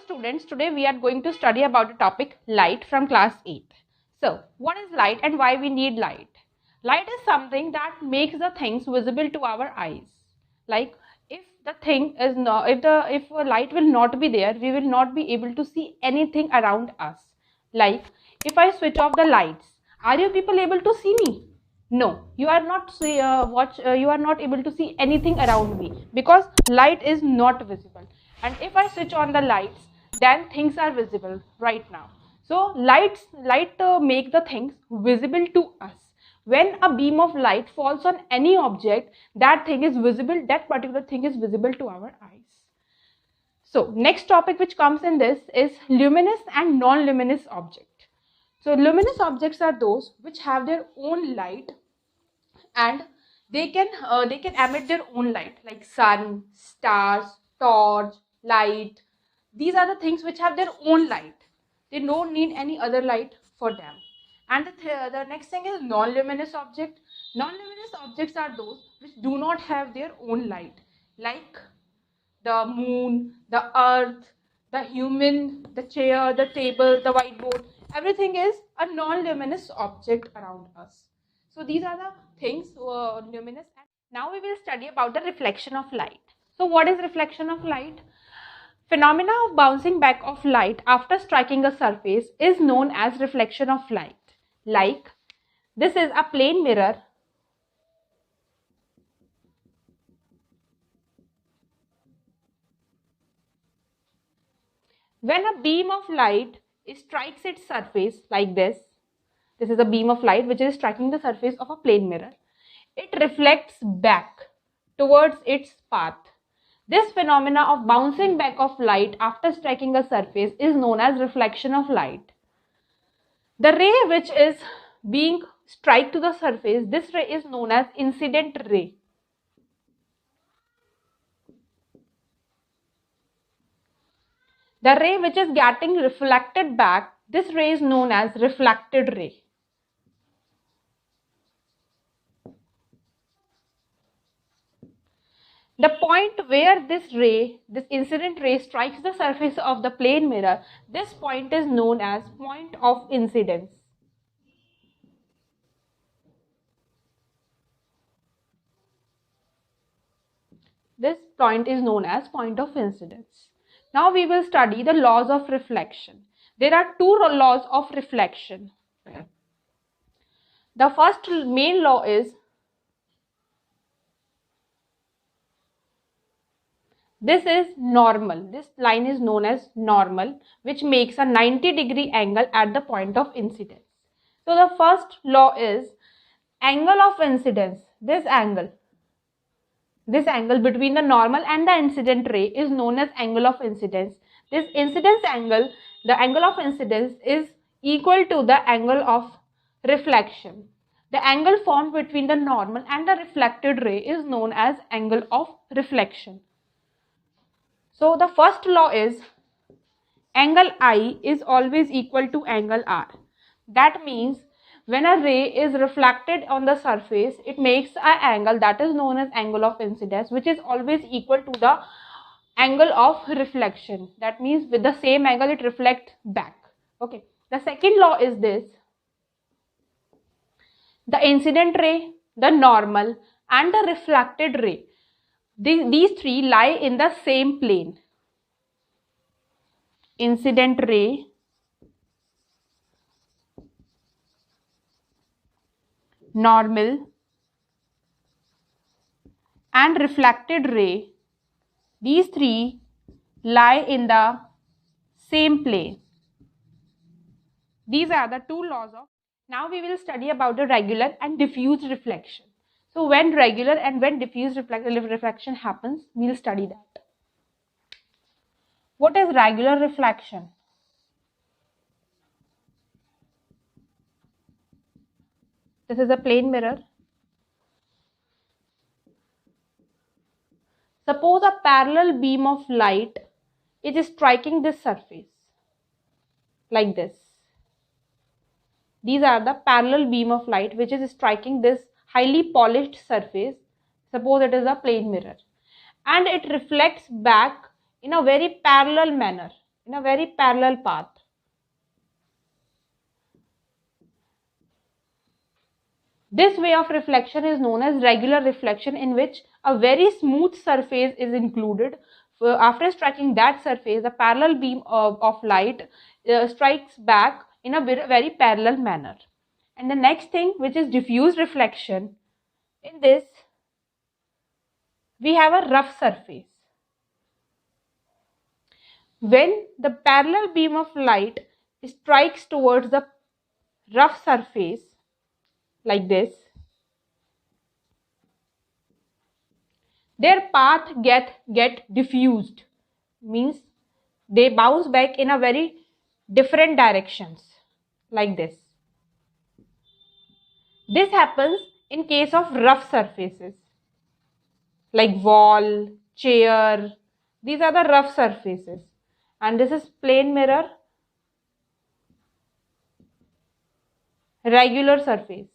students, today we are going to study about the topic light from class 8th. So, what is light and why we need light? Light is something that makes the things visible to our eyes. Like if the thing is not, if light will not be there, we will not be able to see anything around us. Like if I switch off the lights, are you people able to see me? No, you are not you are not able to see anything around me because light is not visible. And if I switch on the lights, then things are visible right now. So light make the things visible to us. When a beam of light falls on any object, that thing is visible, that particular thing is visible to our eyes. So next topic which comes in this is luminous and non-luminous object. So luminous objects are those which have their own light and they can emit their own light, like sun, stars, torch, light. These are the things which have their own light. They don't need any other light for them. And the next thing is non-luminous object. Non-luminous objects are those which do not have their own light, like the moon, the earth, the human, the chair, the table, the whiteboard. Everything is a non-luminous object around us. So these are the things luminous. Now we will study about the reflection of light. So what is reflection of light? Phenomena of bouncing back of light after striking a surface is known as reflection of light. Like this is a plane mirror. When a beam of light strikes its surface like this is a beam of light which is striking the surface of a plane mirror. It reflects back towards its path. This phenomena of bouncing back of light after striking a surface is known as reflection of light. The ray which is being struck to the surface, this ray is known as incident ray. The ray which is getting reflected back, this ray is known as reflected ray. The point where this incident ray strikes the surface of the plane mirror, this point is known as point of incidence. This point is known as point of incidence. Now we will study the laws of reflection. There are two laws of reflection. The first main law is this is normal. This line is known as normal, which makes a 90-degree angle at the point of incidence. So the first law is angle of incidence. This angle between the normal and the incident ray is known as angle of incidence. This incidence angle, the angle of incidence, is equal to the angle of reflection. The angle formed between the normal and the reflected ray is known as angle of reflection. So the first law is angle I is always equal to angle R. That means when a ray is reflected on the surface, it makes an angle that is known as angle of incidence, which is always equal to the angle of reflection. That means with the same angle it reflects back. Okay. The second law is this. The incident ray, the normal and the reflected ray, these three lie in the same plane. Incident ray, normal and reflected ray, these three lie in the same plane. These are the two laws of. Now we will study about the regular and diffuse reflection. So when regular and when diffuse reflection happens, we will study that. What is regular reflection? This is a plane mirror. Suppose a parallel beam of light is striking this surface like this. These are the parallel beam of light which is striking this highly polished surface. Suppose it is a plane mirror, and it reflects back in a very parallel manner, in a very parallel path. This way of reflection is known as regular reflection, in which a very smooth surface is included. After striking that surface, a parallel beam of light strikes back in a very parallel manner. And the next thing, which is diffuse reflection, in this we have a rough surface. When the parallel beam of light strikes towards the rough surface like this, their path get diffused, means they bounce back in a very different directions like this. This happens in case of rough surfaces like wall, chair. These are the rough surfaces, and this is plane mirror, regular surface.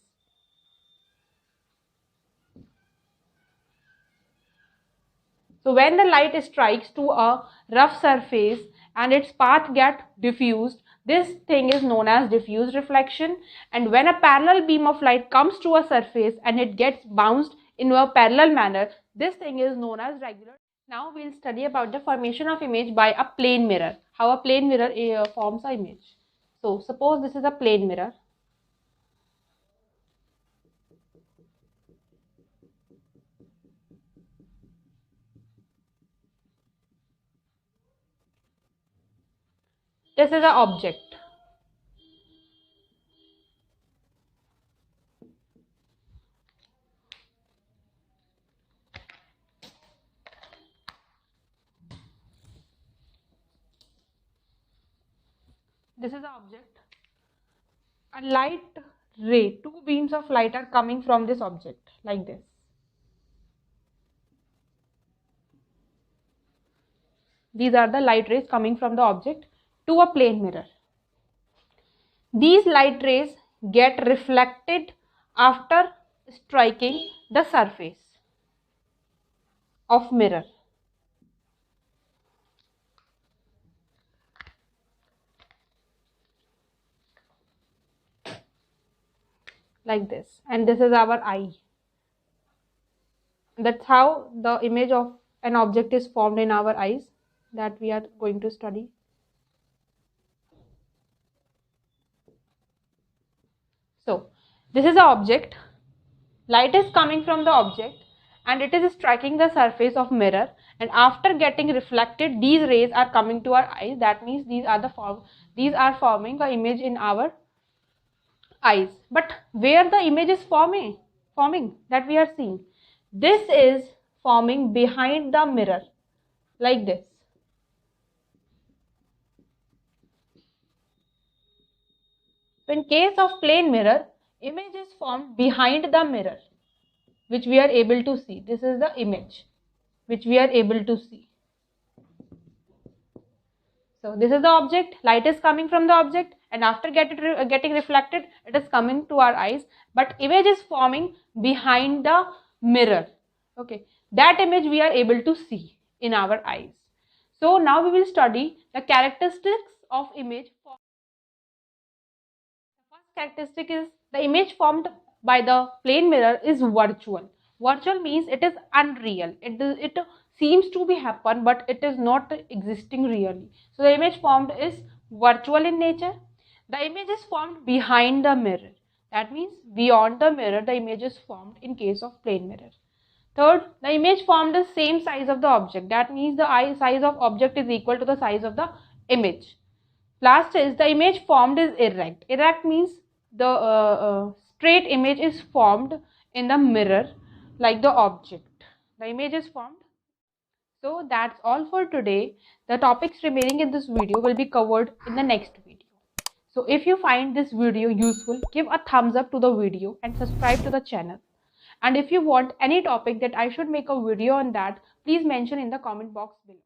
So when the light strikes to a rough surface and its path gets diffused, this thing is known as diffuse reflection. And when a parallel beam of light comes to a surface and it gets bounced in a parallel manner, this thing is known as regular. Now we'll study about the formation of image by a plane mirror, how a plane mirror forms an image. So suppose this is a plane mirror. This is an object. This is the object. A light ray, two beams of light are coming from this object like this. These are the light rays coming from the object to a plane mirror. These light rays get reflected after striking the surface of mirror. Like this, and this is our eye. That's how the image of an object is formed in our eyes, that we are going to study. So this is the object. Light is coming from the object and it is striking the surface of mirror, and after getting reflected, these rays are coming to our eyes. That means these are forming the image in our eyes. But where the image is forming that we are seeing, this is forming behind the mirror like this. So in case of plane mirror, image is formed behind the mirror, which we are able to see. This is the image which we are able to see. So this is the object, light is coming from the object, and after getting reflected, it is coming to our eyes, but image is forming behind the mirror. Okay, that image we are able to see in our eyes. So now we will study the characteristics of image. The first characteristic is the image formed by the plane mirror is virtual. Virtual means it is unreal. It seems to be happen, but it is not existing really. So the image formed is virtual in nature. The image is formed behind the mirror. That means beyond the mirror, the image is formed in case of plane mirror. Third, the image formed is same size of the object. That means the size of object is equal to the size of the image. Last is the image formed is erect. Erect means the straight image is formed in the mirror like the object. The image is formed. So that's all for today. The topics remaining in this video will be covered in the next video. So if you find this video useful, give a thumbs up to the video and subscribe to the channel. And if you want any topic that I should make a video on that, please mention in the comment box below.